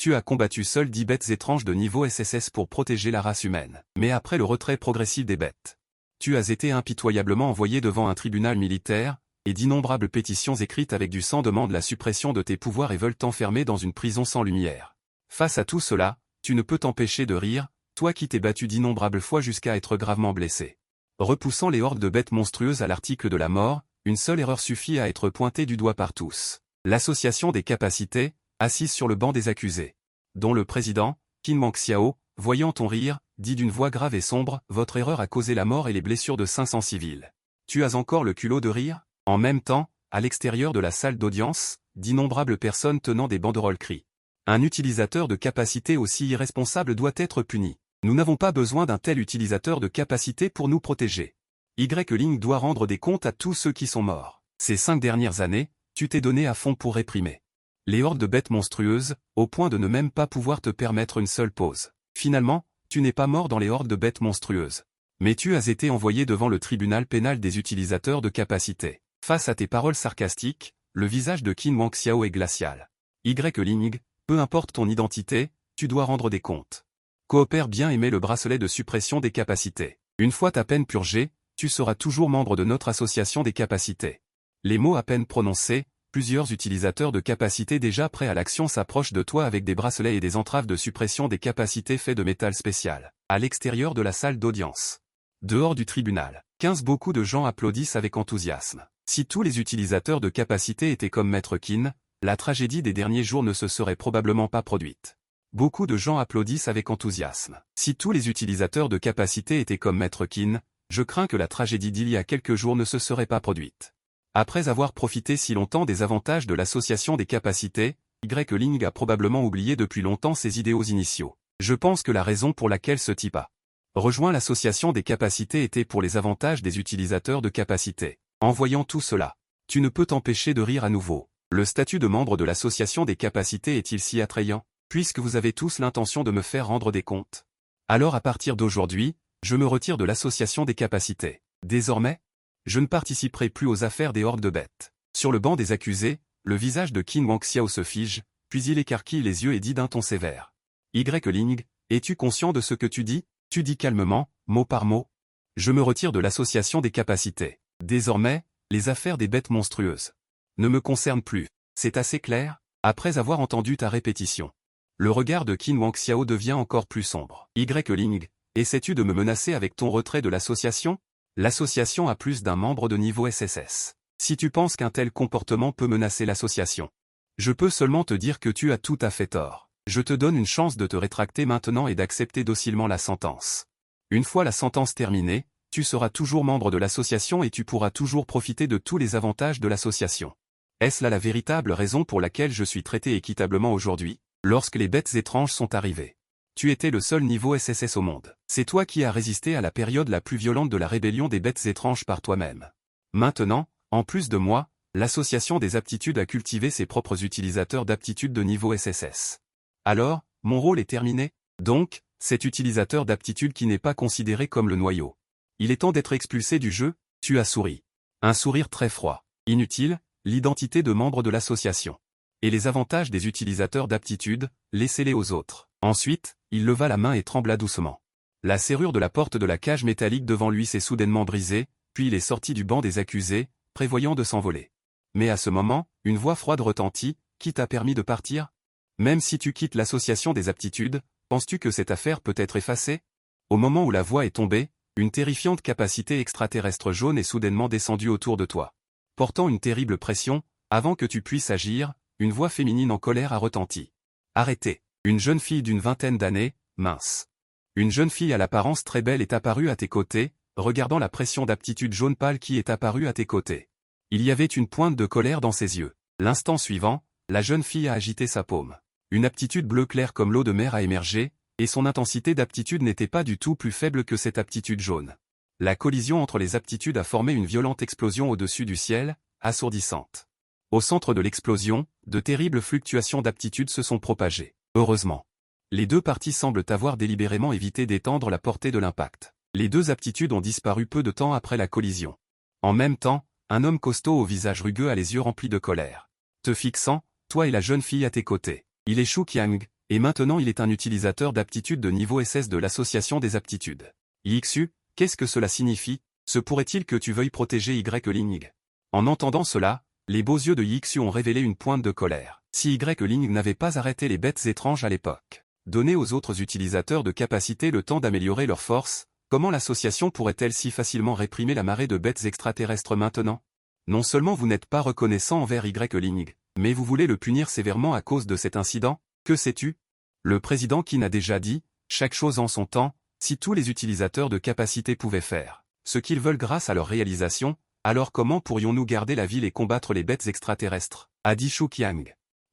Tu as combattu seul 10 bêtes étranges de niveau SSS pour protéger la race humaine. Mais après le retrait progressif des bêtes, tu as été impitoyablement envoyé devant un tribunal militaire, et d'innombrables pétitions écrites avec du sang demandent la suppression de tes pouvoirs et veulent t'enfermer dans une prison sans lumière. Face à tout cela, tu ne peux t'empêcher de rire, toi qui t'es battu d'innombrables fois jusqu'à être gravement blessé. Repoussant les hordes de bêtes monstrueuses à l'article de la mort, une seule erreur suffit à être pointée du doigt par tous. L'association des capacités, assise sur le banc des accusés, dont le président, Qin Mengxiao, voyant ton rire, dit d'une voix grave et sombre, « Votre erreur a causé la mort et les blessures de 500 civils. Tu as encore le culot de rire ?» En même temps, à l'extérieur de la salle d'audience, d'innombrables personnes tenant des banderoles crient. Un utilisateur de capacité aussi irresponsable doit être puni. Nous n'avons pas besoin d'un tel utilisateur de capacité pour nous protéger. Y-Ling doit rendre des comptes à tous ceux qui sont morts. Ces 5 dernières années, tu t'es donné à fond pour réprimer les hordes de bêtes monstrueuses, au point de ne même pas pouvoir te permettre une seule pause. Finalement, tu n'es pas mort dans les hordes de bêtes monstrueuses. Mais tu as été envoyé devant le tribunal pénal des utilisateurs de capacité. Face à tes paroles sarcastiques, le visage de Qin Mengxiao est glacial. Y-Ling, peu importe ton identité, tu dois rendre des comptes. Coopère bien et mets le bracelet de suppression des capacités. Une fois ta peine purgée, tu seras toujours membre de notre association des capacités. Les mots à peine prononcés, plusieurs utilisateurs de capacités déjà prêts à l'action s'approchent de toi avec des bracelets et des entraves de suppression des capacités faits de métal spécial. À l'extérieur de la salle d'audience. Dehors du tribunal. Beaucoup de gens applaudissent avec enthousiasme. Si tous les utilisateurs de capacités étaient comme Maître Qin, la tragédie des derniers jours ne se serait probablement pas produite. Beaucoup de gens applaudissent avec enthousiasme. Si tous les utilisateurs de capacité étaient comme Maître Qin, je crains que la tragédie d'il y a quelques jours ne se serait pas produite. Après avoir profité si longtemps des avantages de l'association des capacités, Y-Ling a probablement oublié depuis longtemps ses idéaux initiaux. Je pense que la raison pour laquelle ce type a rejoint l'association des capacités était pour les avantages des utilisateurs de capacités. En voyant tout cela, tu ne peux t'empêcher de rire à nouveau. Le statut de membre de l'association des capacités est-il si attrayant, puisque vous avez tous l'intention de me faire rendre des comptes? Alors à partir d'aujourd'hui, je me retire de l'association des capacités. Désormais, je ne participerai plus aux affaires des hordes de bêtes. Sur le banc des accusés, le visage de Qin Mengxiao se fige, puis il écarquille les yeux et dit d'un ton sévère. Y-Ling, es-tu conscient de ce que tu dis? Tu dis calmement, mot par mot. Je me retire de l'association des capacités. Désormais, les affaires des bêtes monstrueuses ne me concernent plus. C'est assez clair? Après avoir entendu ta répétition, le regard de Qin Mengxiao devient encore plus sombre. Y-Ling, essaies-tu de me menacer avec ton retrait de l'association? L'association a plus d'un membre de niveau SSS. Si tu penses qu'un tel comportement peut menacer l'association, je peux seulement te dire que tu as tout à fait tort. Je te donne une chance de te rétracter maintenant et d'accepter docilement la sentence. Une fois la sentence terminée, tu seras toujours membre de l'association et tu pourras toujours profiter de tous les avantages de l'association. Est-ce là la véritable raison pour laquelle je suis traité équitablement aujourd'hui? Lorsque les bêtes étranges sont arrivées, tu étais le seul niveau SSS au monde. C'est toi qui as résisté à la période la plus violente de la rébellion des bêtes étranges par toi-même. Maintenant, en plus de moi, l'association des aptitudes a cultivé ses propres utilisateurs d'aptitudes de niveau SSS. Alors, mon rôle est terminé. Donc, cet utilisateur d'aptitude qui n'est pas considéré comme le noyau. Il est temps d'être expulsé du jeu, tu as souri. Un sourire très froid. Inutile, l'identité de membre de l'association. Et les avantages des utilisateurs d'aptitude, laissez-les aux autres. Ensuite, il leva la main et trembla doucement. La serrure de la porte de la cage métallique devant lui s'est soudainement brisée, puis il est sorti du banc des accusés, prévoyant de s'envoler. Mais à ce moment, une voix froide retentit, « Qui t'a permis de partir? Même si tu quittes l'association des aptitudes, penses-tu que cette affaire peut être effacée ?» Au moment où la voix est tombée, une terrifiante capacité extraterrestre jaune est soudainement descendue autour de toi. Portant une terrible pression, avant que tu puisses agir, une voix féminine en colère a retenti. « Arrêtez !» Une jeune fille d'une vingtaine d'années, mince. Une jeune fille à l'apparence très belle est apparue à tes côtés, regardant la pression d'aptitude jaune pâle qui est apparue à tes côtés. Il y avait une pointe de colère dans ses yeux. L'instant suivant, la jeune fille a agité sa paume. Une aptitude bleue claire comme l'eau de mer a émergé, et son intensité d'aptitude n'était pas du tout plus faible que cette aptitude jaune. La collision entre les aptitudes a formé une violente explosion au-dessus du ciel, assourdissante. Au centre de l'explosion, de terribles fluctuations d'aptitude se sont propagées. Heureusement. Les deux parties semblent avoir délibérément évité d'étendre la portée de l'impact. Les deux aptitudes ont disparu peu de temps après la collision. En même temps, un homme costaud au visage rugueux a les yeux remplis de colère. Te fixant, toi et la jeune fille à tes côtés. Il est Shu Qiang, Et maintenant il est un utilisateur d'aptitude de niveau SS de l'association des aptitudes. YXU, qu'est-ce que cela signifie? Se pourrait-il que tu veuilles protéger Y-Ling? En entendant cela, les beaux yeux de YXU ont révélé une pointe de colère. Si Y-Ling n'avait pas arrêté les bêtes étranges à l'époque, donner aux autres utilisateurs de capacité le temps d'améliorer leur force, comment l'association pourrait-elle si facilement réprimer la marée de bêtes extraterrestres maintenant? Non seulement vous n'êtes pas reconnaissant envers Y-Ling, mais vous voulez le punir sévèrement à cause de cet incident? Que sais-tu? Le président Qin a déjà dit, chaque chose en son temps, si tous les utilisateurs de capacité pouvaient faire ce qu'ils veulent grâce à leur réalisation, alors comment pourrions-nous garder la ville et combattre les bêtes extraterrestres? A dit Shu Qiang.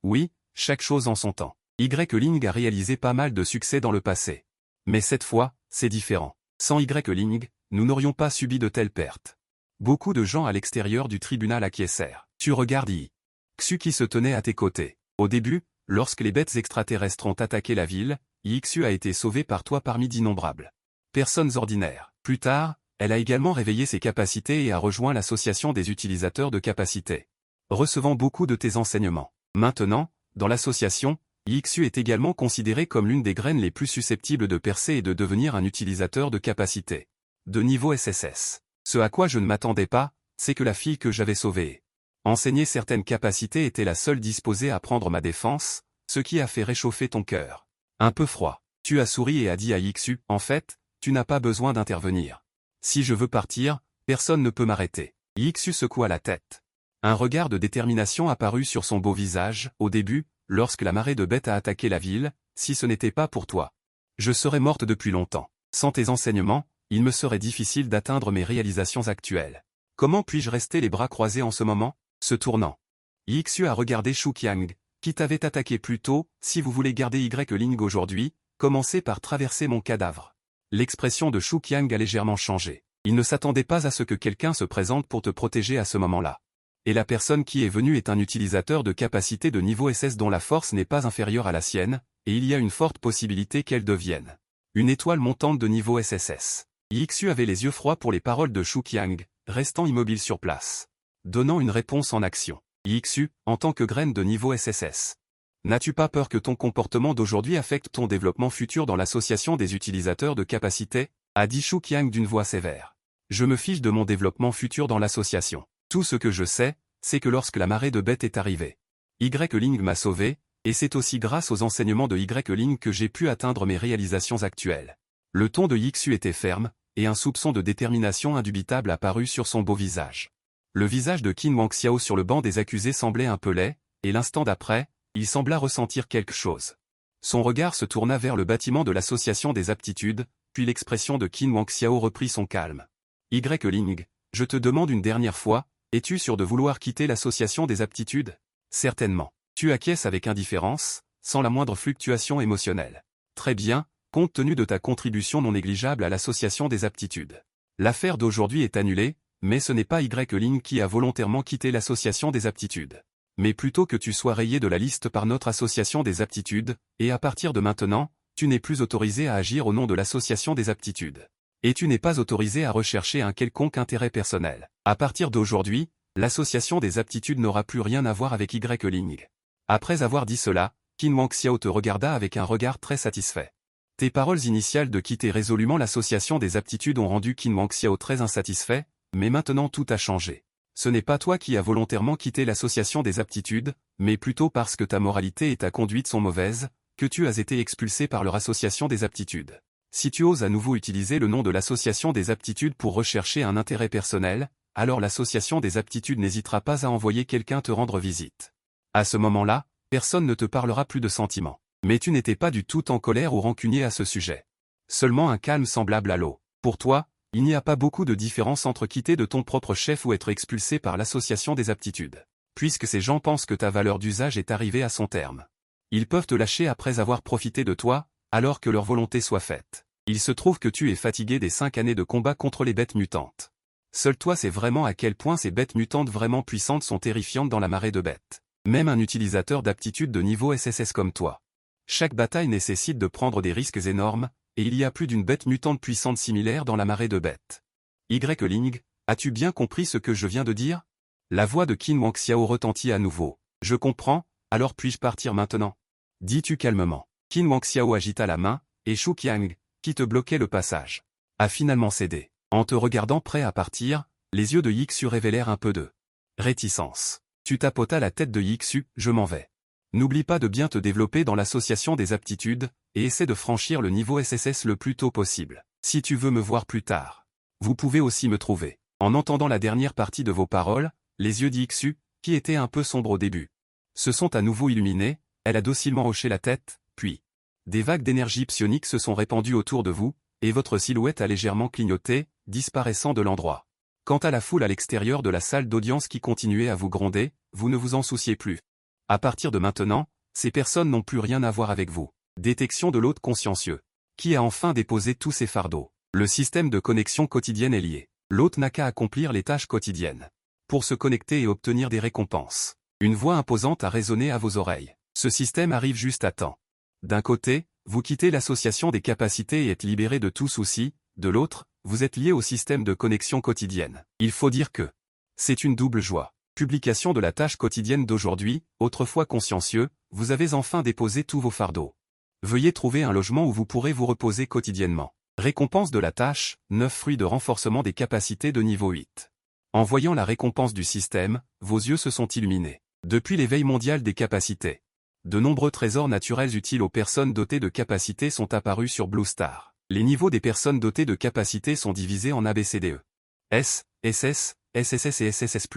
Oui, chaque chose en son temps. Y-Ling a réalisé pas mal de succès dans le passé. Mais cette fois, c'est différent. Sans Y-Ling, nous n'aurions pas subi de telles pertes. Beaucoup de gens à l'extérieur du tribunal acquiescèrent. Tu regardes YXU qui se tenait à tes côtés. Au début, lorsque les bêtes extraterrestres ont attaqué la ville, YXU a été sauvé par toi parmi d'innombrables personnes ordinaires. Plus tard, elle a également réveillé ses capacités et a rejoint l'association des utilisateurs de capacité, recevant beaucoup de tes enseignements. Maintenant, dans l'association, YXU est également considérée comme l'une des graines les plus susceptibles de percer et de devenir un utilisateur de capacité de niveau SSS. Ce à quoi je ne m'attendais pas, c'est que la fille que j'avais sauvée, enseigner certaines capacités était la seule disposée à prendre ma défense, ce qui a fait réchauffer ton cœur. Un peu froid. Tu as souri et as dit à YXU, en fait, tu n'as pas besoin d'intervenir. Si je veux partir, personne ne peut m'arrêter. YXU secoua la tête. Un regard de détermination apparut sur son beau visage. Au début, lorsque la marée de bêtes a attaqué la ville, si ce n'était pas pour toi, je serais morte depuis longtemps. Sans tes enseignements, il me serait difficile d'atteindre mes réalisations actuelles. Comment puis-je rester les bras croisés en ce moment? Se tournant, YXU a regardé Shu Qiang, qui t'avait attaqué plus tôt. Si vous voulez garder Y-Ling aujourd'hui, commencez par traverser mon cadavre. L'expression de Shu Qiang a légèrement changé. Il ne s'attendait pas à ce que quelqu'un se présente pour te protéger à ce moment-là. Et la personne qui est venue est un utilisateur de capacité de niveau SS dont la force n'est pas inférieure à la sienne, et il y a une forte possibilité qu'elle devienne une étoile montante de niveau SSS. YXU avait les yeux froids pour les paroles de Shu Qiang, restant immobile sur place, donnant une réponse en action. YXU, en tant que graine de niveau SSS, n'as-tu pas peur que ton comportement d'aujourd'hui affecte ton développement futur dans l'association des utilisateurs de capacité? A dit Shu Qiang d'une voix sévère. Je me fiche de mon développement futur dans l'association. Tout ce que je sais, c'est que lorsque la marée de bêtes est arrivée, Y-Ling m'a sauvé, et c'est aussi grâce aux enseignements de Y-Ling que j'ai pu atteindre mes réalisations actuelles. Le ton de YXU était ferme, et un soupçon de détermination indubitable apparut sur son beau visage. Le visage de Qin Wangxiao sur le banc des accusés semblait un peu laid, et l'instant d'après, il sembla ressentir quelque chose. Son regard se tourna vers le bâtiment de l'association des aptitudes, puis l'expression de Qin Wangxiao reprit son calme. Y-Ling, je te demande une dernière fois, es-tu sûr de vouloir quitter l'association des aptitudes? Certainement. Tu acquiesces avec indifférence, sans la moindre fluctuation émotionnelle. Très bien, compte tenu de ta contribution non négligeable à l'association des aptitudes. L'affaire d'aujourd'hui est annulée, mais ce n'est pas Y-Ling qui a volontairement quitté l'association des aptitudes. Mais plutôt que tu sois rayé de la liste par notre association des aptitudes, et à partir de maintenant, tu n'es plus autorisé à agir au nom de l'association des aptitudes. Et tu n'es pas autorisé à rechercher un quelconque intérêt personnel. À partir d'aujourd'hui, l'association des aptitudes n'aura plus rien à voir avec Y-Ling. Après avoir dit cela, Qin Wangxiao te regarda avec un regard très satisfait. Tes paroles initiales de quitter résolument l'association des aptitudes ont rendu Qin Wangxiao très insatisfait, mais maintenant tout a changé. Ce n'est pas toi qui as volontairement quitté l'association des aptitudes, mais plutôt parce que ta moralité et ta conduite sont mauvaises, que tu as été expulsé par leur association des aptitudes. Si tu oses à nouveau utiliser le nom de l'association des aptitudes pour rechercher un intérêt personnel, alors l'association des aptitudes n'hésitera pas à envoyer quelqu'un te rendre visite. À ce moment-là, personne ne te parlera plus de sentiments. Mais tu n'étais pas du tout en colère ou rancunier à ce sujet. Seulement un calme semblable à l'eau. Pour toi, il n'y a pas beaucoup de différence entre quitter de ton propre chef ou être expulsé par l'association des aptitudes. Puisque ces gens pensent que ta valeur d'usage est arrivée à son terme. Ils peuvent te lâcher après avoir profité de toi, alors que leur volonté soit faite. Il se trouve que tu es fatigué des 5 années de combat contre les bêtes mutantes. Seul toi sais vraiment à quel point ces bêtes mutantes vraiment puissantes sont terrifiantes dans la marée de bêtes. Même un utilisateur d'aptitude de niveau SSS comme toi. Chaque bataille nécessite de prendre des risques énormes, et il y a plus d'une bête mutante puissante similaire dans la marée de bêtes. Y-Ling, as-tu bien compris ce que je viens de dire? La voix de Qin Wangxiao retentit à nouveau. Je comprends, alors puis-je partir maintenant? Dis-tu calmement. Qin Wangxiao agita la main, et Shu Qiang, qui te bloquait le passage, a finalement cédé. En te regardant prêt à partir, les yeux de Yixu révélèrent un peu de réticence. Tu tapotas la tête de Yixu, je m'en vais. N'oublie pas de bien te développer dans l'association des aptitudes, et essaie de franchir le niveau SSS le plus tôt possible. Si tu veux me voir plus tard, vous pouvez aussi me trouver. En entendant la dernière partie de vos paroles, les yeux d'Yixu, qui étaient un peu sombres au début, se sont à nouveau illuminés, elle a docilement hoché la tête, puis des vagues d'énergie psionique se sont répandues autour de vous, et votre silhouette a légèrement clignoté, disparaissant de l'endroit. Quant à la foule à l'extérieur de la salle d'audience qui continuait à vous gronder, vous ne vous en souciez plus. À partir de maintenant, ces personnes n'ont plus rien à voir avec vous. Détection de l'hôte consciencieux. Qui a enfin déposé tous ses fardeaux? Le système de connexion quotidienne est lié. L'hôte n'a qu'à accomplir les tâches quotidiennes. Pour se connecter et obtenir des récompenses. Une voix imposante a résonné à vos oreilles. Ce système arrive juste à temps. D'un côté, vous quittez l'association des capacités et êtes libéré de tout souci, de l'autre, vous êtes lié au système de connexion quotidienne. Il faut dire que c'est une double joie. Publication de la tâche quotidienne d'aujourd'hui, autrefois consciencieux, vous avez enfin déposé tous vos fardeaux. Veuillez trouver un logement où vous pourrez vous reposer quotidiennement. Récompense de la tâche, 9 fruits de renforcement des capacités de niveau 8. En voyant la récompense du système, vos yeux se sont illuminés. Depuis l'éveil mondial des capacités, de nombreux trésors naturels utiles aux personnes dotées de capacités sont apparus sur Blue Star. Les niveaux des personnes dotées de capacités sont divisés en ABCDE. S, SS, SSS et SSS+.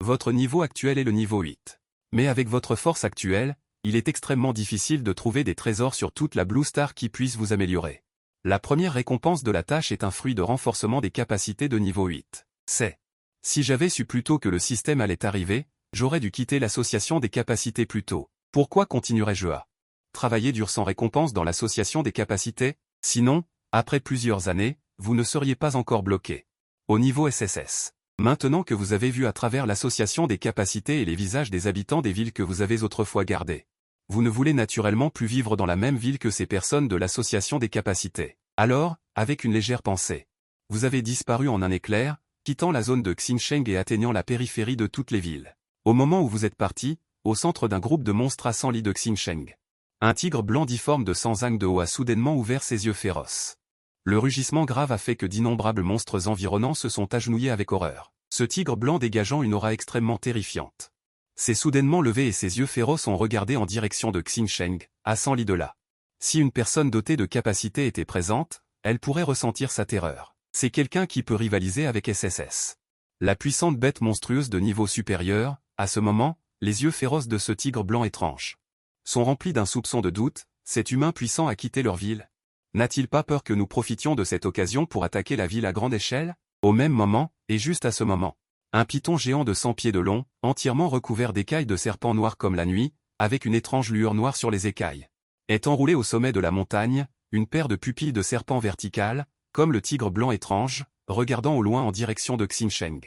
Votre niveau actuel est le niveau 8. Mais avec votre force actuelle, il est extrêmement difficile de trouver des trésors sur toute la Blue Star qui puissent vous améliorer. La première récompense de la tâche est un fruit de renforcement des capacités de niveau 8. C'est. Si j'avais su plus tôt que le système allait arriver, j'aurais dû quitter l'association des capacités plus tôt. Pourquoi continuerais-je à travailler dur sans récompense dans l'association des capacités? Sinon, après plusieurs années, vous ne seriez pas encore bloqué. Au niveau SSS. Maintenant que vous avez vu à travers l'association des capacités et les visages des habitants des villes que vous avez autrefois gardées, vous ne voulez naturellement plus vivre dans la même ville que ces personnes de l'association des capacités. Alors, avec une légère pensée, vous avez disparu en un éclair, quittant la zone de Xinsheng et atteignant la périphérie de toutes les villes. Au moment où vous êtes parti, au centre d'un groupe de monstres à 100 lits de Xinsheng, un tigre blanc difforme de 100 zinc de haut a soudainement ouvert ses yeux féroces. Le rugissement grave a fait que d'innombrables monstres environnants se sont agenouillés avec horreur. Ce tigre blanc dégageant une aura extrêmement terrifiante s'est soudainement levé et ses yeux féroces ont regardé en direction de Xinsheng, à 100 lits de là. Si une personne dotée de capacités était présente, elle pourrait ressentir sa terreur. C'est quelqu'un qui peut rivaliser avec SSS. La puissante bête monstrueuse de niveau supérieur, à ce moment, les yeux féroces de ce tigre blanc étrange sont remplis d'un soupçon de doute. Cet humain puissant a quitté leur ville. N'a-t-il pas peur que nous profitions de cette occasion pour attaquer la ville à grande échelle? Au même moment, et juste à ce moment, un python géant de 100 pieds de long, entièrement recouvert d'écailles de serpent noir comme la nuit, avec une étrange lueur noire sur les écailles, est enroulé au sommet de la montagne, une paire de pupilles de serpent verticales, comme le tigre blanc étrange, regardant au loin en direction de Xinsheng.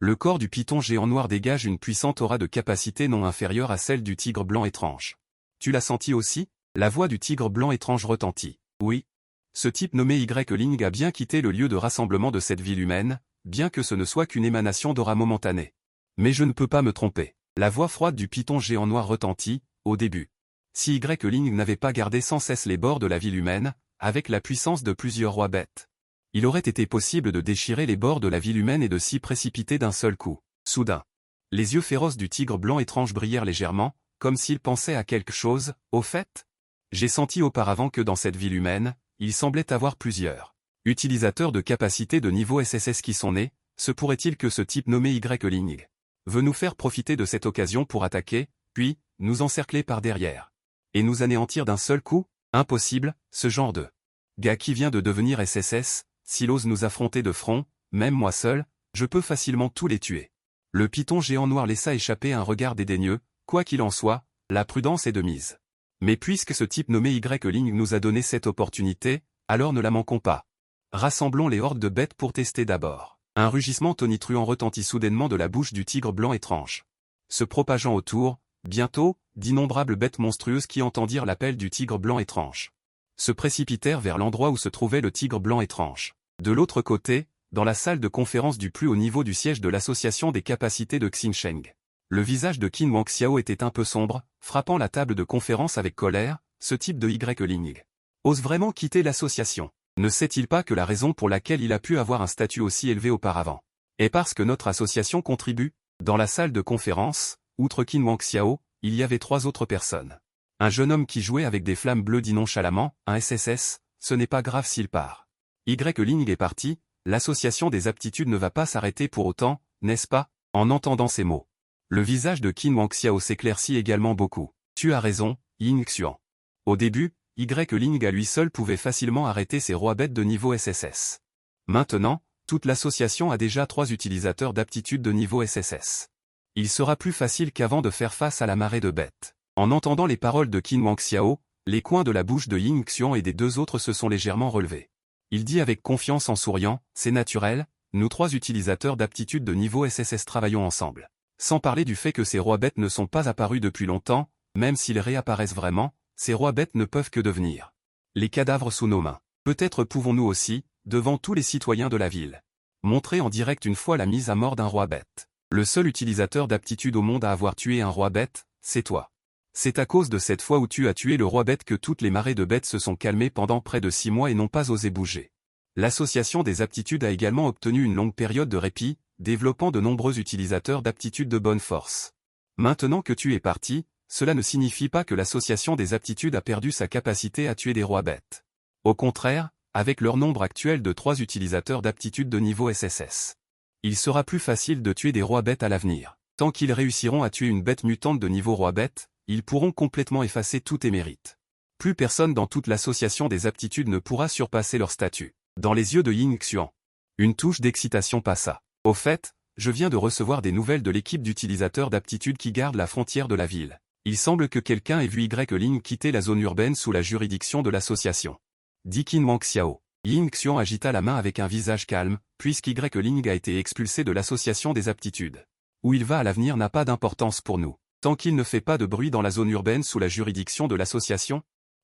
Le corps du python géant noir dégage une puissante aura de capacité non inférieure à celle du tigre blanc étrange. Tu l'as senti aussi? La voix du tigre blanc étrange retentit. Oui. Ce type nommé Y-Ling a bien quitté le lieu de rassemblement de cette ville humaine, bien que ce ne soit qu'une émanation d'aura momentanée. Mais je ne peux pas me tromper. La voix froide du python géant noir retentit, au début. Si Y-Ling n'avait pas gardé sans cesse les bords de la ville humaine, avec la puissance de plusieurs rois bêtes, il aurait été possible de déchirer les bords de la ville humaine et de s'y précipiter d'un seul coup. Soudain, les yeux féroces du tigre blanc étrange brillèrent légèrement, comme s'il pensait à quelque chose. Au fait, j'ai senti auparavant que dans cette ville humaine, il semblait avoir plusieurs utilisateurs de capacités de niveau SSS qui sont nés. Se pourrait-il que ce type nommé Y-Ling veut nous faire profiter de cette occasion pour attaquer, puis, nous encercler par derrière, et nous anéantir d'un seul coup? Impossible, ce genre de gars qui vient de devenir SSS, s'il ose nous affronter de front, même moi seul, je peux facilement tous les tuer. Le python géant noir laissa échapper un regard dédaigneux. Quoi qu'il en soit, la prudence est de mise. Mais puisque ce type nommé Y-Ling nous a donné cette opportunité, alors ne la manquons pas. Rassemblons les hordes de bêtes pour tester d'abord. Un rugissement tonitruant retentit soudainement de la bouche du tigre blanc étrange. Se propageant autour, bientôt, d'innombrables bêtes monstrueuses qui entendirent l'appel du tigre blanc étrange se précipitèrent vers l'endroit où se trouvait le tigre blanc étrange. De l'autre côté, dans la salle de conférence du plus haut niveau du siège de l'association des capacités de Xinsheng, le visage de Qin Wangxiao était un peu sombre, frappant la table de conférence avec colère. ce type de Y-Ling ose vraiment quitter l'association? Ne sait-il pas que la raison pour laquelle il a pu avoir un statut aussi élevé auparavant est parce que notre association contribue? Dans la salle de conférence, outre Qin Wang Xiao, il y avait 3 autres personnes. Un jeune homme qui jouait avec des flammes bleues dit nonchalamment, un SSS, ce n'est pas grave s'il part. Y-Ling est parti, l'association des aptitudes ne va pas s'arrêter pour autant, n'est-ce pas? En entendant ces mots, le visage de Qin Wang Xiao s'éclaircit également beaucoup. Tu as raison, Ying Xuan. Au début, Y-Ling à lui seul pouvait facilement arrêter ses rois bêtes de niveau SSS. Maintenant, toute l'association a déjà 3 utilisateurs d'aptitude de niveau SSS. Il sera plus facile qu'avant de faire face à la marée de bêtes. En entendant les paroles de Qin Wang Xiao, les coins de la bouche de Ying Xuan et des 2 autres se sont légèrement relevés. Il dit avec confiance en souriant, c'est naturel, nous 3 utilisateurs d'aptitude de niveau SSS travaillons ensemble. Sans parler du fait que ces rois bêtes ne sont pas apparus depuis longtemps, même s'ils réapparaissent vraiment, ces rois bêtes ne peuvent que devenir les cadavres sous nos mains. Peut-être pouvons-nous aussi, devant tous les citoyens de la ville, montrer en direct une fois la mise à mort d'un roi bête. Le seul utilisateur d'aptitude au monde à avoir tué un roi bête, c'est toi. C'est à cause de cette fois où tu as tué le roi bête que toutes les marées de bêtes se sont calmées pendant près de 6 mois et n'ont pas osé bouger. L'association des aptitudes a également obtenu une longue période de répit, développant de nombreux utilisateurs d'aptitudes de bonne force. Maintenant que tu es parti, cela ne signifie pas que l'association des aptitudes a perdu sa capacité à tuer des rois bêtes. Au contraire, avec leur nombre actuel de 3 utilisateurs d'aptitude de niveau SSS, il sera plus facile de tuer des rois bêtes à l'avenir. Tant qu'ils réussiront à tuer une bête mutante de niveau roi bête, ils pourront complètement effacer tous tes mérites. Plus personne dans toute l'association des aptitudes ne pourra surpasser leur statut. Dans les yeux de Ying Xuan, une touche d'excitation passa. Au fait, je viens de recevoir des nouvelles de l'équipe d'utilisateurs d'aptitude qui garde la frontière de la ville. Il semble que quelqu'un ait vu Y-Ling quitter la zone urbaine sous la juridiction de l'association. Dit Qin Wang Xiao. Ying Xuan agita la main avec un visage calme, puisqu'Y-Ling a été expulsé de l'association des aptitudes. Où il va à l'avenir n'a pas d'importance pour nous. Tant qu'il ne fait pas de bruit dans la zone urbaine sous la juridiction de l'association,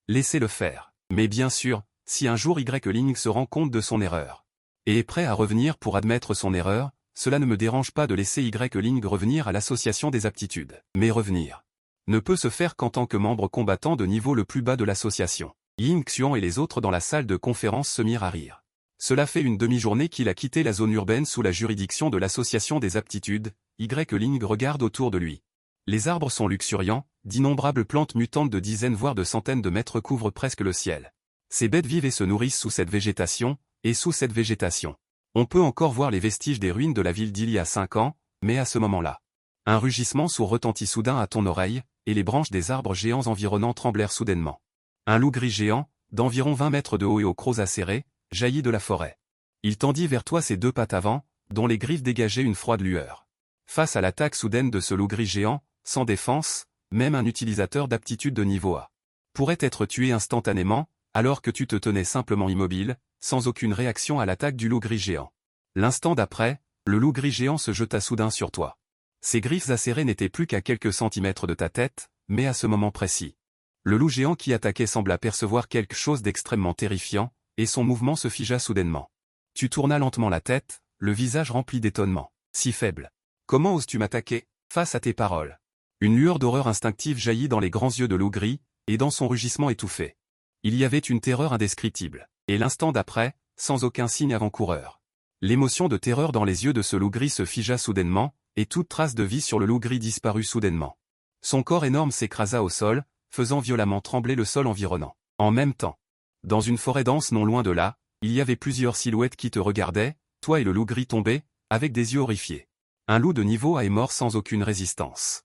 laissez-le faire. Mais bien sûr, si un jour Y-Ling se rend compte de son erreur et est prêt à revenir pour admettre son erreur, cela ne me dérange pas de laisser Y-Ling revenir à l'association des aptitudes. Mais revenir ne peut se faire qu'en tant que membre combattant de niveau le plus bas de l'association. Ying Xuan et les autres dans la salle de conférence se mirent à rire. Cela fait une demi-journée qu'il a quitté la zone urbaine sous la juridiction de l'association des aptitudes, Y-Ling regarde autour de lui. Les arbres sont luxuriants, d'innombrables plantes mutantes de dizaines voire de centaines de mètres couvrent presque le ciel. Ces bêtes vivent et se nourrissent sous cette végétation, et sous cette végétation, on peut encore voir les vestiges des ruines de la ville d'il y a 5 ans, mais à ce moment-là, un rugissement sourd retentit soudain à ton oreille, et les branches des arbres géants environnants tremblèrent soudainement. Un loup gris géant, d'environ 20 mètres de haut et aux crocs acérés, jaillit de la forêt. Il tendit vers toi ses 2 pattes avant, dont les griffes dégageaient une froide lueur. Face à l'attaque soudaine de ce loup gris géant, sans défense, même un utilisateur d'aptitude de niveau A pourrait être tué instantanément, alors que tu te tenais simplement immobile, sans aucune réaction à l'attaque du loup gris géant. L'instant d'après, le loup gris géant se jeta soudain sur toi. Ses griffes acérées n'étaient plus qu'à quelques centimètres de ta tête, mais à ce moment précis, le loup géant qui attaquait sembla percevoir quelque chose d'extrêmement terrifiant, et son mouvement se figea soudainement. Tu tournas lentement la tête, le visage rempli d'étonnement. Si faible. Comment oses-tu m'attaquer? Face à tes paroles, une lueur d'horreur instinctive jaillit dans les grands yeux de loup gris, et dans son rugissement étouffé. Il y avait une terreur indescriptible. Et l'instant d'après, sans aucun signe avant-coureur, l'émotion de terreur dans les yeux de ce loup gris se figea soudainement, et toute trace de vie sur le loup gris disparut soudainement. Son corps énorme s'écrasa au sol, faisant violemment trembler le sol environnant. En même temps, dans une forêt dense non loin de là, il y avait plusieurs silhouettes qui te regardaient, toi et le loup gris tombé, avec des yeux horrifiés. Un loup de niveau A est mort sans aucune résistance.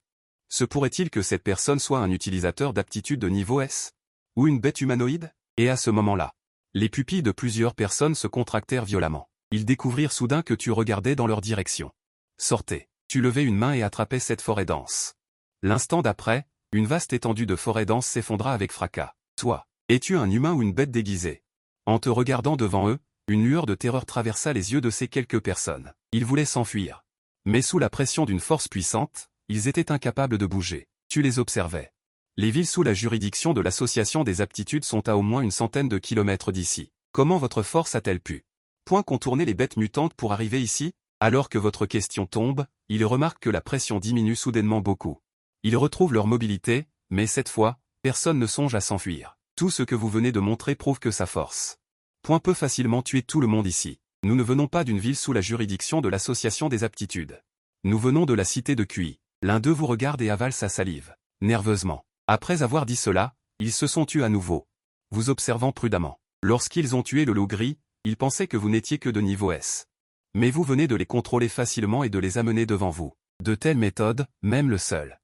Se pourrait-il que cette personne soit un utilisateur d'aptitude de niveau S? Ou une bête humanoïde? Et à ce moment-là, les pupilles de plusieurs personnes se contractèrent violemment. Ils découvrirent soudain que tu regardais dans leur direction. Sortez. Tu levais une main et attrapais cette forêt dense. L'instant d'après, une vaste étendue de forêt dense s'effondra avec fracas. Toi, es-tu un humain ou une bête déguisée? En te regardant devant eux, une lueur de terreur traversa les yeux de ces quelques personnes. Ils voulaient s'enfuir. Mais sous la pression d'une force puissante, ils étaient incapables de bouger. Tu les observais. Les villes sous la juridiction de l'association des aptitudes sont à au moins une centaine de kilomètres d'ici. Comment votre force a-t-elle pu contourner les bêtes mutantes pour arriver ici? Alors que votre question tombe, ils remarquent que la pression diminue soudainement beaucoup. Ils retrouvent leur mobilité, mais cette fois, Personne ne songe à s'enfuir. Tout ce que vous venez de montrer prouve que sa force. Point peut facilement tuer tout le monde ici. Nous ne venons pas d'une ville sous la juridiction de l'association des aptitudes. Nous venons de la cité de QI. L'un d'eux vous regarde et avale sa salive, nerveusement. Après avoir dit cela, ils se sont tus à nouveau, vous observant prudemment. Lorsqu'ils ont tué le loup gris, ils pensaient que vous n'étiez que de niveau S. Mais vous venez de les contrôler facilement et de les amener devant vous. De telles méthodes, même le seul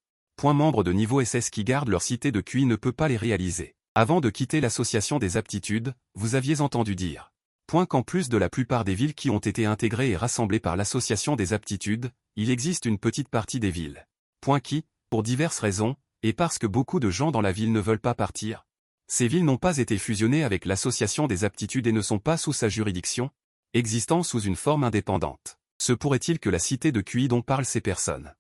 membre de niveau SS qui garde leur cité de QI ne peut pas les réaliser. Avant de quitter l'association des aptitudes, vous aviez entendu dire qu'en plus de la plupart des villes qui ont été intégrées et rassemblées par l'association des aptitudes, il existe une petite partie des villes qui, pour diverses raisons, et parce que beaucoup de gens dans la ville ne veulent pas partir, ces villes n'ont pas été fusionnées avec l'association des aptitudes et ne sont pas sous sa juridiction, existant sous une forme indépendante. Se pourrait-il que la cité de QI dont parlent ces personnes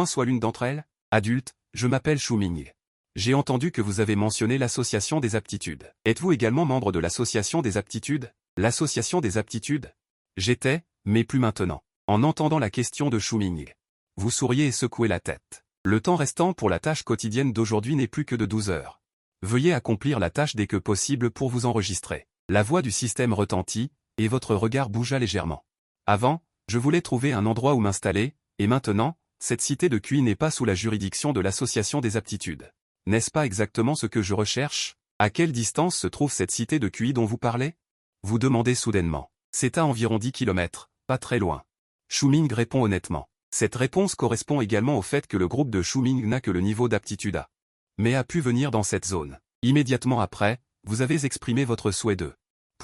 soit l'une d'entre elles? Adulte, je m'appelle Shuming. J'ai entendu que vous avez mentionné l'association des aptitudes. Êtes-vous également membre de l'association des aptitudes? L'association des aptitudes? J'étais, mais plus maintenant. En entendant la question de Shuming, vous souriez et secouez la tête. Le temps restant pour la tâche quotidienne d'aujourd'hui n'est plus que de 12 heures. Veuillez accomplir la tâche dès que possible pour vous enregistrer. La voix du système retentit, et votre regard bougea légèrement. Avant, je voulais trouver un endroit où m'installer, et maintenant, cette cité de QI n'est pas sous la juridiction de l'association des aptitudes. N'est-ce pas exactement ce que je recherche? À quelle distance se trouve cette cité de QI dont vous parlez? Vous demandez soudainement. C'est à environ 10 km, pas très loin. Shuming répond honnêtement. Cette réponse correspond également au fait que le groupe de Shuming n'a que le niveau d'aptitude A. Mais a pu venir dans cette zone. Immédiatement après, vous avez exprimé votre souhait de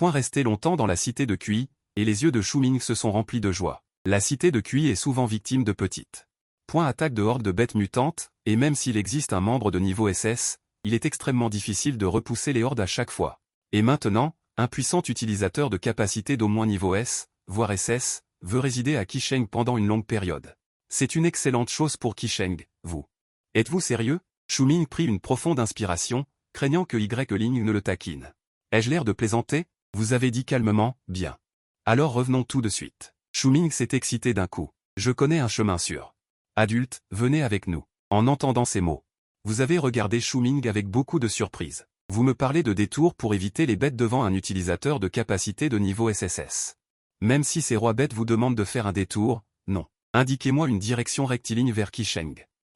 rester longtemps dans la cité de QI, et les yeux de Shuming se sont remplis de joie. La cité de QI est souvent victime de petites attaques de hordes de bêtes mutantes, et même s'il existe un membre de niveau SS, il est extrêmement difficile de repousser les hordes à chaque fois. Et maintenant, un puissant utilisateur de capacité d'au moins niveau S, voire SS, veut résider à Qisheng pendant une longue période. C'est une excellente chose pour Qisheng, vous. Êtes-vous sérieux? Shuming prit une profonde inspiration, craignant que Y-Ling ne le taquine. Ai-je l'air de plaisanter? Vous avez dit calmement, bien. Alors revenons tout de suite. Shuming s'est excité d'un coup. Je connais un chemin sûr. Adulte, venez avec nous. En entendant ces mots, vous avez regardé Shuming avec beaucoup de surprise. Vous me parlez de détours pour éviter les bêtes devant un utilisateur de capacité de niveau SSS. Même si ces rois bêtes vous demandent de faire un détour, non. Indiquez-moi une direction rectiligne vers Qisheng.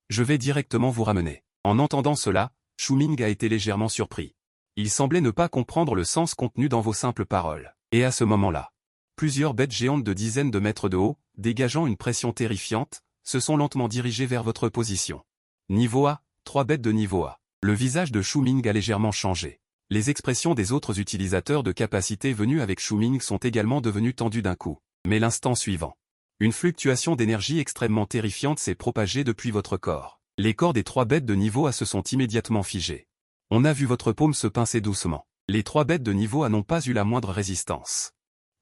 Je vais directement vous ramener. En entendant cela, Shuming a été légèrement surpris. Il semblait ne pas comprendre le sens contenu dans vos simples paroles. Et à ce moment-là, plusieurs bêtes géantes de dizaines de mètres de haut, dégageant une pression terrifiante, se sont lentement dirigées vers votre position. Niveau A, 3 bêtes de niveau A. Le visage de Shuming a légèrement changé. Les expressions des autres utilisateurs de capacité venus avec Shuming sont également devenues tendues d'un coup. Mais l'instant suivant, une fluctuation d'énergie extrêmement terrifiante s'est propagée depuis votre corps. Les corps des 3 bêtes de niveau A se sont immédiatement figés. On a vu votre paume se pincer doucement. Les 3 bêtes de niveau A n'ont pas eu la moindre résistance.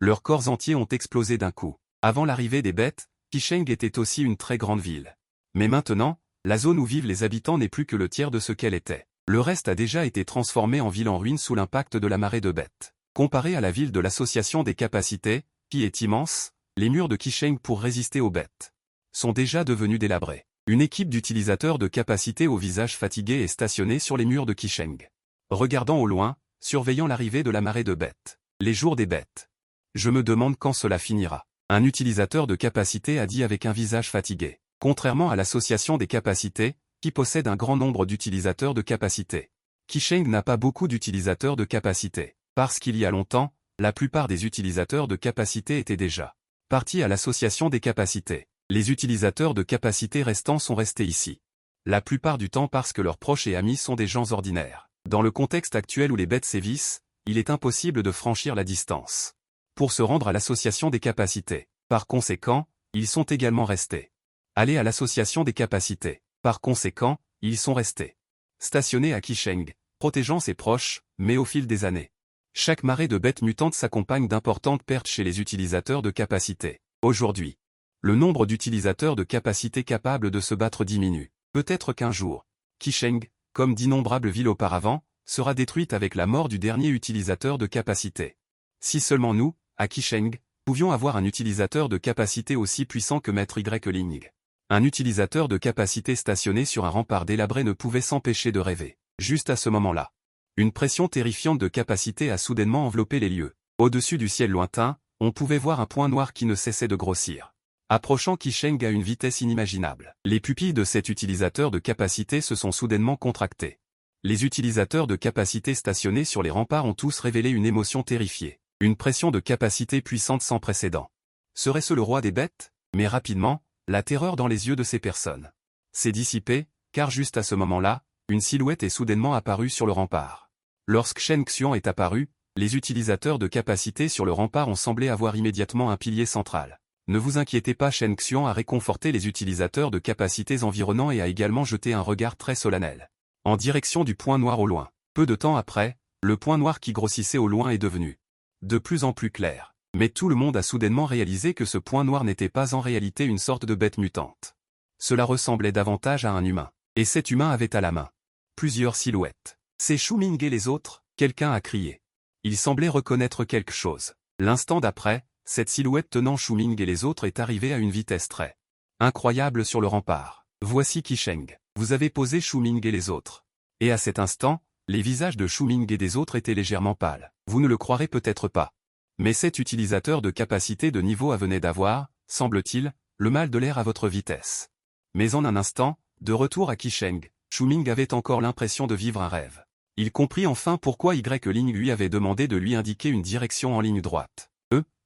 Leurs corps entiers ont explosé d'un coup. Avant l'arrivée des bêtes, Qisheng était aussi une très grande ville. Mais maintenant, la zone où vivent les habitants n'est plus que le tiers de ce qu'elle était. Le reste a déjà été transformé en ville en ruine sous l'impact de la marée de bêtes. Comparé à la ville de l'association des capacités, qui est immense, les murs de Qisheng pour résister aux bêtes sont déjà devenus délabrés. Une équipe d'utilisateurs de capacité au visage fatigué est stationnée sur les murs de Qisheng. Regardant au loin, surveillant l'arrivée de la marée de bêtes. Les jours des bêtes. Je me demande quand cela finira. Un utilisateur de capacité a dit avec un visage fatigué. Contrairement à l'association des capacités, qui possède un grand nombre d'utilisateurs de capacité, Qisheng n'a pas beaucoup d'utilisateurs de capacité. Parce qu'il y a longtemps, la plupart des utilisateurs de capacité étaient déjà partis à l'association des capacités. Les utilisateurs de capacité restants sont restés ici. La plupart du temps parce que leurs proches et amis sont des gens ordinaires. Dans le contexte actuel où les bêtes sévissent, il est impossible de franchir la distance pour se rendre à l'association des capacités. Par conséquent, ils sont également restés. Aller à l'association des capacités. Par conséquent, ils sont restés stationnés à Qisheng, protégeant ses proches, mais au fil des années, chaque marée de bêtes mutantes s'accompagne d'importantes pertes chez les utilisateurs de capacité. Aujourd'hui, le nombre d'utilisateurs de capacité capables de se battre diminue. Peut-être qu'un jour, Qisheng, comme d'innombrables villes auparavant, sera détruite avec la mort du dernier utilisateur de capacité. Si seulement nous, à Qisheng, pouvions avoir un utilisateur de capacité aussi puissant que Maître Y-Ling. Un utilisateur de capacité stationné sur un rempart délabré ne pouvait s'empêcher de rêver. Juste à ce moment-là, une pression terrifiante de capacité a soudainement enveloppé les lieux. Au-dessus du ciel lointain, on pouvait voir un point noir qui ne cessait de grossir, approchant Qisheng à une vitesse inimaginable. Les pupilles de cet utilisateur de capacité se sont soudainement contractées. Les utilisateurs de capacité stationnés sur les remparts ont tous révélé une émotion terrifiée, une pression de capacité puissante sans précédent. Serait-ce le roi des bêtes? Mais rapidement, la terreur dans les yeux de ces personnes s'est dissipée, car juste à ce moment-là, une silhouette est soudainement apparue sur le rempart. Lorsque Shen Xian est apparu, les utilisateurs de capacité sur le rempart ont semblé avoir immédiatement un pilier central. Ne vous inquiétez pas, Shen Xian a réconforté les utilisateurs de capacités environnants et a également jeté un regard très solennel en direction du point noir au loin. Peu de temps après, le point noir qui grossissait au loin est devenu de plus en plus clair. Mais tout le monde a soudainement réalisé que ce point noir n'était pas en réalité une sorte de bête mutante. Cela ressemblait davantage à un humain. Et cet humain avait à la main plusieurs silhouettes. C'est Shu Ming et les autres, quelqu'un a crié. Il semblait reconnaître quelque chose. L'instant d'après, cette silhouette tenant Shu Ming et les autres est arrivée à une vitesse très incroyable sur le rempart. Voici Qisheng. Vous avez posé Shu Ming et les autres. Et à cet instant, les visages de Shu Ming et des autres étaient légèrement pâles. Vous ne le croirez peut-être pas. Mais cet utilisateur de capacité de niveau A venait d'avoir, semble-t-il, le mal de l'air à votre vitesse. Mais en un instant, de retour à Qisheng, Shu Ming avait encore l'impression de vivre un rêve. Il comprit enfin pourquoi Y-Ling lui avait demandé de lui indiquer une direction en ligne droite.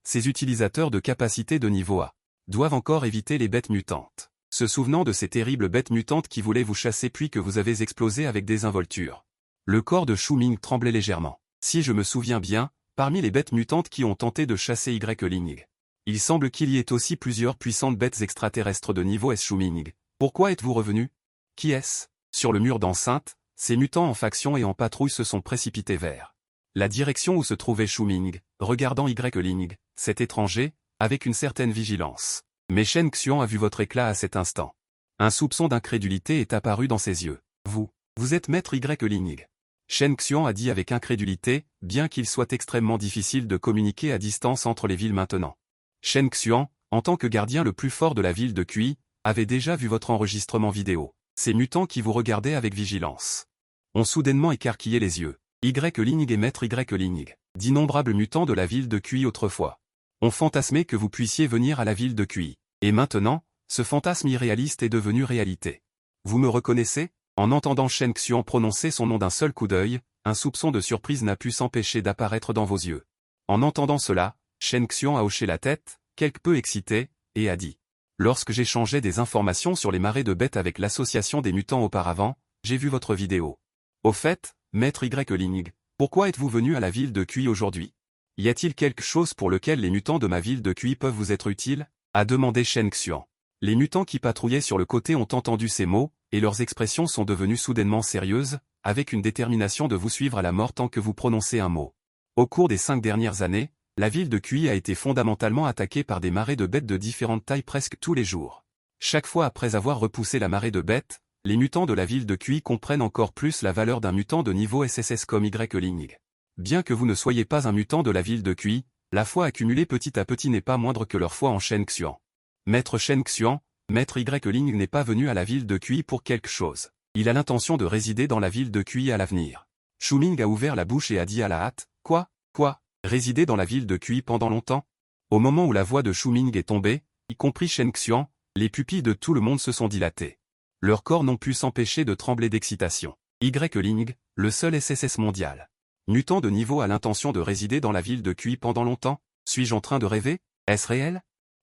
Ces utilisateurs de capacité de niveau A doivent encore éviter les bêtes mutantes. Se souvenant de ces terribles bêtes mutantes qui voulaient vous chasser puis que vous avez explosé avec des involtures. Le corps de Shu Ming tremblait légèrement. Si je me souviens bien, parmi les bêtes mutantes qui ont tenté de chasser Y-Ling, il semble qu'il y ait aussi plusieurs puissantes bêtes extraterrestres de niveau S. Shu Ming, pourquoi êtes-vous revenu? Qui est-ce? Sur le mur d'enceinte, ces mutants en faction et en patrouille se sont précipités vers la direction où se trouvait Shu Ming, regardant Y-Ling, cet étranger, avec une certaine vigilance. Mais Shen Xian a vu votre éclat à cet instant. Un soupçon d'incrédulité est apparu dans ses yeux. Vous êtes maître Y-Ling. Shen Xian a dit avec incrédulité, bien qu'il soit extrêmement difficile de communiquer à distance entre les villes maintenant. Shen Xian, en tant que gardien le plus fort de la ville de Kui, avait déjà vu votre enregistrement vidéo. Ces mutants qui vous regardaient avec vigilance ont soudainement écarquillé les yeux. Y-Ling et maître Y-Ling, d'innombrables mutants de la ville de Kui autrefois, ont fantasmé que vous puissiez venir à la ville de Kui. Et maintenant, ce fantasme irréaliste est devenu réalité. Vous me reconnaissez? En entendant Shen Xian prononcer son nom d'un seul coup d'œil, un soupçon de surprise n'a pu s'empêcher d'apparaître dans vos yeux. En entendant cela, Shen Xian a hoché la tête, quelque peu excité, et a dit. Lorsque j'échangeais des informations sur les marées de bêtes avec l'association des mutants auparavant, j'ai vu votre vidéo. Au fait, maître Y-Ling, pourquoi êtes-vous venu à la ville de Kui aujourd'hui? Y a-t-il quelque chose pour lequel les mutants de ma ville de Kui peuvent vous être utiles? A demandé Shen Xian. Les mutants qui patrouillaient sur le côté ont entendu ces mots, et leurs expressions sont devenues soudainement sérieuses, avec une détermination de vous suivre à la mort tant que vous prononcez un mot. Au cours des 5 dernières années, la ville de Kui a été fondamentalement attaquée par des marées de bêtes de différentes tailles presque tous les jours. Chaque fois après avoir repoussé la marée de bêtes, les mutants de la ville de Kui comprennent encore plus la valeur d'un mutant de niveau SSS comme Y-Ling. Bien que vous ne soyez pas un mutant de la ville de Kui, la foi accumulée petit à petit n'est pas moindre que leur foi en Shen Xian. Maître Shen Xian, maître Y-Ling n'est pas venu à la ville de Kui pour quelque chose. Il a l'intention de résider dans la ville de Kui à l'avenir. Shu Ming a ouvert la bouche et a dit à la hâte, Quoi, résider dans la ville de Kui pendant longtemps? Au moment où la voix de Shu Ming est tombée, y compris Shen Xian, les pupilles de tout le monde se sont dilatées. Leurs corps n'ont pu s'empêcher de trembler d'excitation. Y-Ling, le seul SSS mondial. Mutant de niveau a l'intention de résider dans la ville de Kui pendant longtemps? Suis-je en train de rêver? Est-ce réel?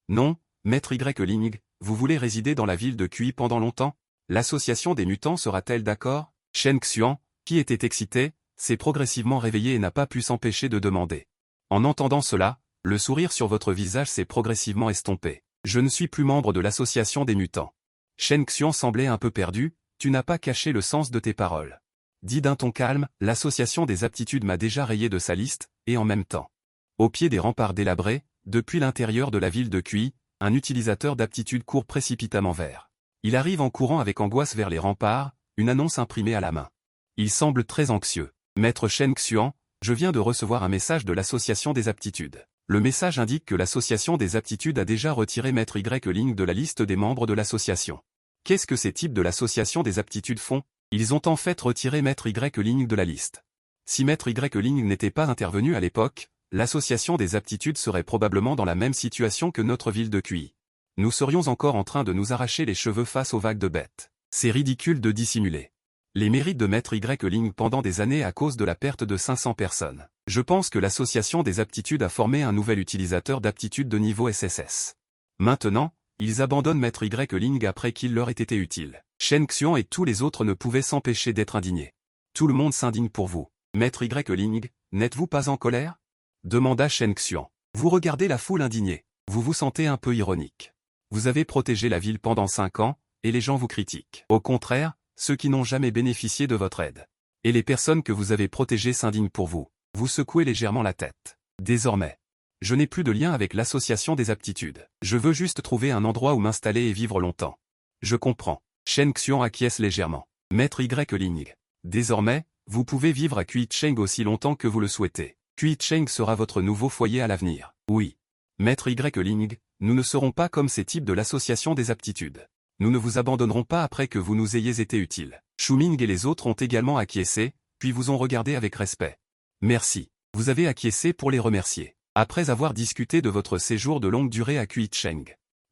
Non, maître Y-Ling, vous voulez résider dans la ville de Kui pendant longtemps? L'association des mutants sera-t-elle d'accord? Shen Xian, qui était excité, s'est progressivement réveillé et n'a pas pu s'empêcher de demander. En entendant cela, le sourire sur votre visage s'est progressivement estompé. Je ne suis plus membre de l'association des mutants. Shen Xian semblait un peu perdu, tu n'as pas caché le sens de tes paroles. Dit d'un ton calme, l'association des aptitudes m'a déjà rayé de sa liste, et en même temps. Au pied des remparts délabrés, depuis l'intérieur de la ville de Kui, un utilisateur d'aptitude court précipitamment vers. Il arrive en courant avec angoisse vers les remparts, une annonce imprimée à la main. Il semble très anxieux. Maître Shen Xian, je viens de recevoir un message de l'association des aptitudes. Le message indique que l'association des aptitudes a déjà retiré maître Y-Ling de la liste des membres de l'association. Qu'est-ce que ces types de l'association des aptitudes font? Ils ont en fait retiré Maître Y Ling de la liste. Si Maître Y Ling n'était pas intervenu à l'époque, l'association des aptitudes serait probablement dans la même situation que notre ville de QI. Nous serions encore en train de nous arracher les cheveux face aux vagues de bêtes. C'est ridicule de dissimuler les mérites de Maître Y Ling pendant des années à cause de la perte de 500 personnes. Je pense que l'association des aptitudes a formé un nouvel utilisateur d'aptitude de niveau SSS. Maintenant, ils abandonnent Maître Y Ling après qu'il leur ait été utile. Shen Xian et tous les autres ne pouvaient s'empêcher d'être indignés. Tout le monde s'indigne pour vous. Maître Y Ling, n'êtes-vous pas en colère? Demanda Shen Xian. Vous regardez la foule indignée. Vous vous sentez un peu ironique. Vous avez protégé la ville pendant 5 ans, et les gens vous critiquent. Au contraire, ceux qui n'ont jamais bénéficié de votre aide. Et les personnes que vous avez protégées s'indignent pour vous. Vous secouez légèrement la tête. Désormais, je n'ai plus de lien avec l'association des aptitudes. Je veux juste trouver un endroit où m'installer et vivre longtemps. Je comprends. Shen Xian acquiesce légèrement. Maître Y Ling. Désormais, vous pouvez vivre à Qicheng aussi longtemps que vous le souhaitez. Qicheng sera votre nouveau foyer à l'avenir. Oui. Maître Y Ling, nous ne serons pas comme ces types de l'association des aptitudes. Nous ne vous abandonnerons pas après que vous nous ayez été utiles. Shuming et les autres ont également acquiescé, puis vous ont regardé avec respect. Merci. Vous avez acquiescé pour les remercier. Après avoir discuté de votre séjour de longue durée à Qicheng.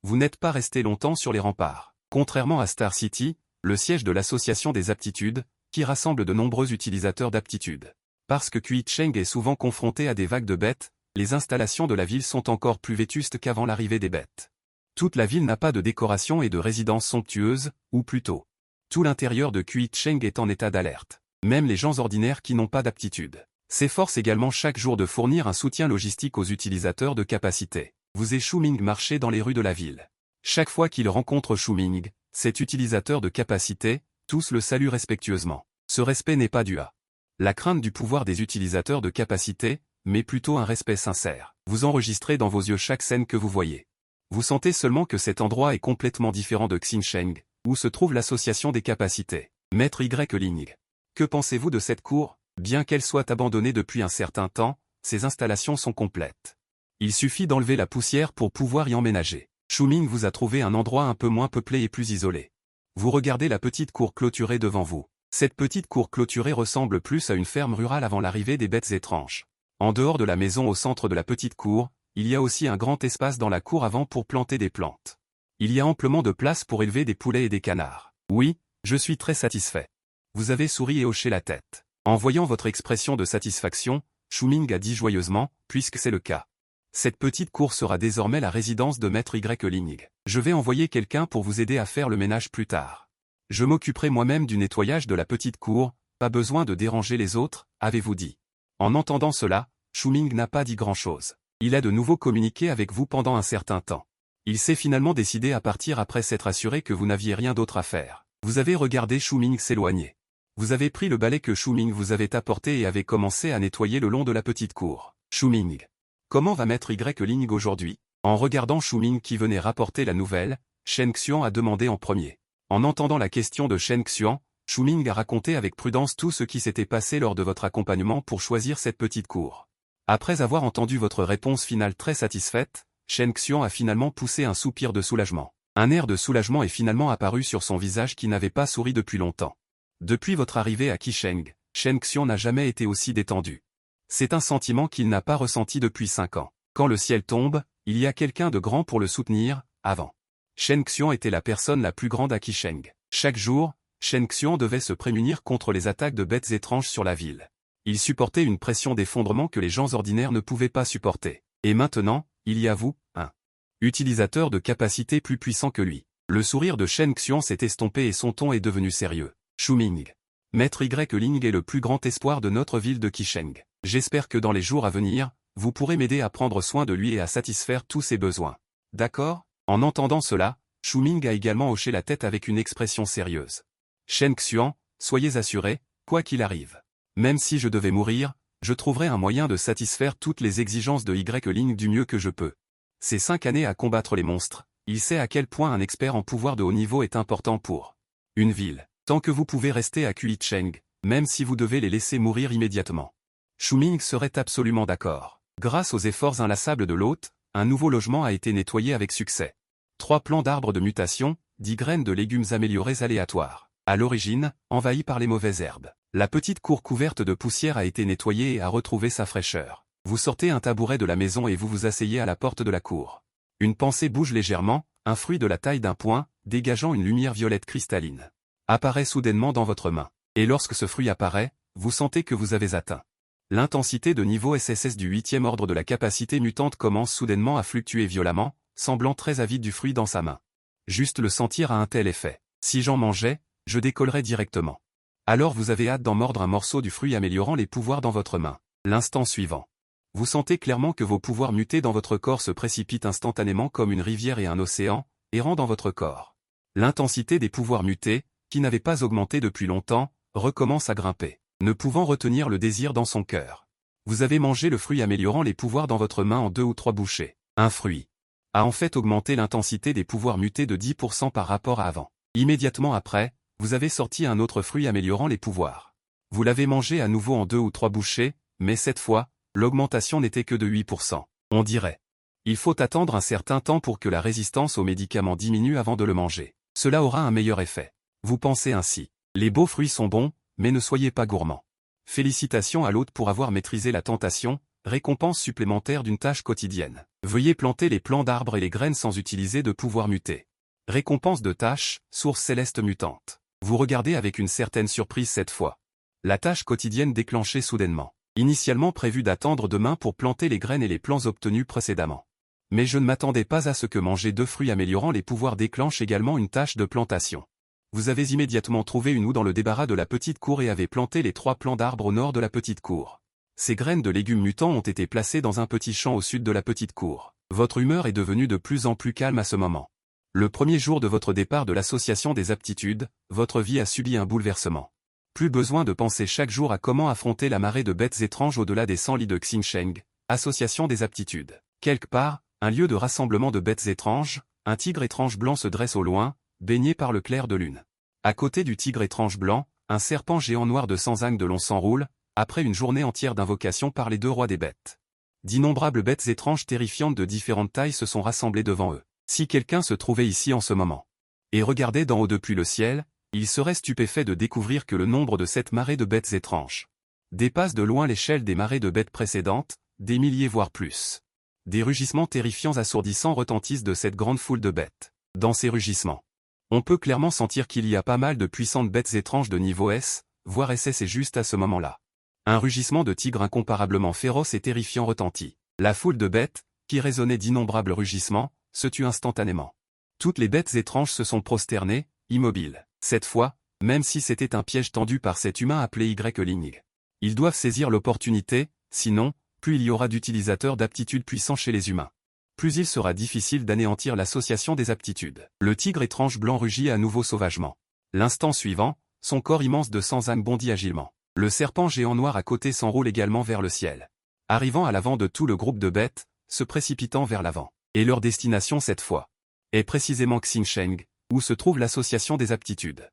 Vous n'êtes pas resté longtemps sur les remparts. Contrairement à Star City, le siège de l'association des aptitudes, qui rassemble de nombreux utilisateurs d'aptitudes. Parce que Qicheng est souvent confronté à des vagues de bêtes, les installations de la ville sont encore plus vétustes qu'avant l'arrivée des bêtes. Toute la ville n'a pas de décoration et de résidence somptueuse, ou plutôt. Tout l'intérieur de Qicheng est en état d'alerte. Même les gens ordinaires qui n'ont pas d'aptitude s'efforcent également chaque jour de fournir un soutien logistique aux utilisateurs de capacité. Vous et Shuming marchez dans les rues de la ville. Chaque fois qu'il rencontre Shuming, cet utilisateur de capacité, tous le saluent respectueusement. Ce respect n'est pas dû à la crainte du pouvoir des utilisateurs de capacité, mais plutôt un respect sincère. Vous enregistrez dans vos yeux chaque scène que vous voyez. Vous sentez seulement que cet endroit est complètement différent de Qicheng, où se trouve l'association des capacités. Maître Y Ling. Que pensez-vous de cette cour? Bien qu'elle soit abandonnée depuis un certain temps, ses installations sont complètes. Il suffit d'enlever la poussière pour pouvoir y emménager. Shuming vous a trouvé un endroit un peu moins peuplé et plus isolé. Vous regardez la petite cour clôturée devant vous. Cette petite cour clôturée ressemble plus à une ferme rurale avant l'arrivée des bêtes étranges. En dehors de la maison au centre de la petite cour, il y a aussi un grand espace dans la cour avant pour planter des plantes. Il y a amplement de place pour élever des poulets et des canards. Oui, je suis très satisfait. Vous avez souri et hoché la tête. En voyant votre expression de satisfaction, Shuming a dit joyeusement, puisque c'est le cas. Cette petite cour sera désormais la résidence de Maître Y Ling. Je vais envoyer quelqu'un pour vous aider à faire le ménage plus tard. Je m'occuperai moi-même du nettoyage de la petite cour, pas besoin de déranger les autres, avez-vous dit. En entendant cela, Shuming n'a pas dit grand-chose. Il a de nouveau communiqué avec vous pendant un certain temps. Il s'est finalement décidé à partir après s'être assuré que vous n'aviez rien d'autre à faire. Vous avez regardé Shuming s'éloigner. Vous avez pris le balai que Shuming vous avait apporté et avez commencé à nettoyer le long de la petite cour. Shuming. Comment va Maître Y Ling aujourd'hui? En regardant Shuming qui venait rapporter la nouvelle, Shen Xian a demandé en premier. En entendant la question de Shen Xian, Shuming a raconté avec prudence tout ce qui s'était passé lors de votre accompagnement pour choisir cette petite cour. Après avoir entendu votre réponse finale très satisfaite, Shen Xian a finalement poussé un soupir de soulagement. Un air de soulagement est finalement apparu sur son visage qui n'avait pas souri depuis longtemps. Depuis votre arrivée à Qicheng, Shen Xian n'a jamais été aussi détendu. C'est un sentiment qu'il n'a pas ressenti depuis 5 ans. Quand le ciel tombe, il y a quelqu'un de grand pour le soutenir, avant. Shen Xian était la personne la plus grande à Qicheng. Chaque jour, Shen Xian devait se prémunir contre les attaques de bêtes étranges sur la ville. Il supportait une pression d'effondrement que les gens ordinaires ne pouvaient pas supporter. Et maintenant, il y a vous, un utilisateur de capacité plus puissant que lui. Le sourire de Shen Xian s'est estompé et son ton est devenu sérieux. Shuming. Maître Y Ling est le plus grand espoir de notre ville de Qicheng. J'espère que dans les jours à venir, vous pourrez m'aider à prendre soin de lui et à satisfaire tous ses besoins. D'accord? En entendant cela, Shuming a également hoché la tête avec une expression sérieuse. Shen Xian, soyez assuré, quoi qu'il arrive. Même si je devais mourir, je trouverai un moyen de satisfaire toutes les exigences de Y Ling du mieux que je peux. Ces 5 années à combattre les monstres, il sait à quel point un expert en pouvoir de haut niveau est important pour une ville. Tant que vous pouvez rester à Qicheng, même si vous devez les laisser mourir immédiatement. Shuming serait absolument d'accord. Grâce aux efforts inlassables de l'hôte, un nouveau logement a été nettoyé avec succès. 3 plants d'arbres de mutation, 10 graines de légumes améliorées aléatoires. À l'origine, envahie par les mauvaises herbes, la petite cour couverte de poussière a été nettoyée et a retrouvé sa fraîcheur. Vous sortez un tabouret de la maison et vous vous asseyez à la porte de la cour. Une pensée bouge légèrement, un fruit de la taille d'un poing, dégageant une lumière violette cristalline, apparaît soudainement dans votre main. Et lorsque ce fruit apparaît, vous sentez que vous avez atteint l'intensité de niveau SSS du 8e ordre de la capacité mutante commence soudainement à fluctuer violemment, semblant très avide du fruit dans sa main. Juste le sentir a un tel effet. Si j'en mangeais, je décollerais directement. Alors vous avez hâte d'en mordre un morceau du fruit améliorant les pouvoirs dans votre main. L'instant suivant. Vous sentez clairement que vos pouvoirs mutés dans votre corps se précipitent instantanément comme une rivière et un océan, errant dans votre corps. L'intensité des pouvoirs mutés, qui n'avait pas augmenté depuis longtemps, recommence à grimper, ne pouvant retenir le désir dans son cœur. Vous avez mangé le fruit améliorant les pouvoirs dans votre main en 2 ou 3 bouchées. Un fruit a en fait augmenté l'intensité des pouvoirs mutés de 10% par rapport à avant. Immédiatement après, vous avez sorti un autre fruit améliorant les pouvoirs. Vous l'avez mangé à nouveau en 2 ou 3 bouchées, mais cette fois, l'augmentation n'était que de 8%. On dirait. Il faut attendre un certain temps pour que la résistance aux médicaments diminue avant de le manger. Cela aura un meilleur effet. Vous pensez ainsi. Les beaux fruits sont bons, mais ne soyez pas gourmands. Félicitations à l'hôte pour avoir maîtrisé la tentation, récompense supplémentaire d'une tâche quotidienne. Veuillez planter les plants d'arbres et les graines sans utiliser de pouvoir muter. Récompense de tâche, source céleste mutante. Vous regardez avec une certaine surprise cette fois. La tâche quotidienne déclenchée soudainement. Initialement prévu d'attendre demain pour planter les graines et les plants obtenus précédemment. Mais je ne m'attendais pas à ce que manger 2 fruits améliorant les pouvoirs déclenche également une tâche de plantation. Vous avez immédiatement trouvé une houe dans le débarras de la petite cour et avez planté les 3 plants d'arbres au nord de la petite cour. Ces graines de légumes mutants ont été placées dans un petit champ au sud de la petite cour. Votre humeur est devenue de plus en plus calme à ce moment. Le premier jour de votre départ de l'association des aptitudes, votre vie a subi un bouleversement. Plus besoin de penser chaque jour à comment affronter la marée de bêtes étranges au-delà des 100 lits de Xingsheng, association des aptitudes. Quelque part, un lieu de rassemblement de bêtes étranges, un tigre étrange blanc se dresse au loin, baigné par le clair de lune. À côté du tigre étrange blanc, un serpent géant noir de 100 ânes de long s'enroule, après une journée entière d'invocation par les 2 rois des bêtes. D'innombrables bêtes étranges terrifiantes de différentes tailles se sont rassemblées devant eux. Si quelqu'un se trouvait ici en ce moment et regardait d'en haut depuis le ciel, il serait stupéfait de découvrir que le nombre de cette marée de bêtes étranges dépasse de loin l'échelle des marées de bêtes précédentes, des milliers voire plus. Des rugissements terrifiants assourdissants retentissent de cette grande foule de bêtes. Dans ces rugissements, on peut clairement sentir qu'il y a pas mal de puissantes bêtes étranges de niveau S, voire SS et juste à ce moment-là. Un rugissement de tigre incomparablement féroce et terrifiant retentit. La foule de bêtes, qui résonnait d'innombrables rugissements, se tue instantanément. Toutes les bêtes étranges se sont prosternées, immobiles. Cette fois, même si c'était un piège tendu par cet humain appelé Y-Ling. Ils doivent saisir l'opportunité, sinon, plus il y aura d'utilisateurs d'aptitudes puissants chez les humains. Plus il sera difficile d'anéantir l'association des aptitudes. Le tigre étrange blanc rugit à nouveau sauvagement. L'instant suivant, son corps immense de 100 ânes bondit agilement. Le serpent géant noir à côté s'enroule également vers le ciel. Arrivant à l'avant de tout le groupe de bêtes, se précipitant vers l'avant. Et leur destination cette fois est précisément Xingsheng, où se trouve l'association des aptitudes.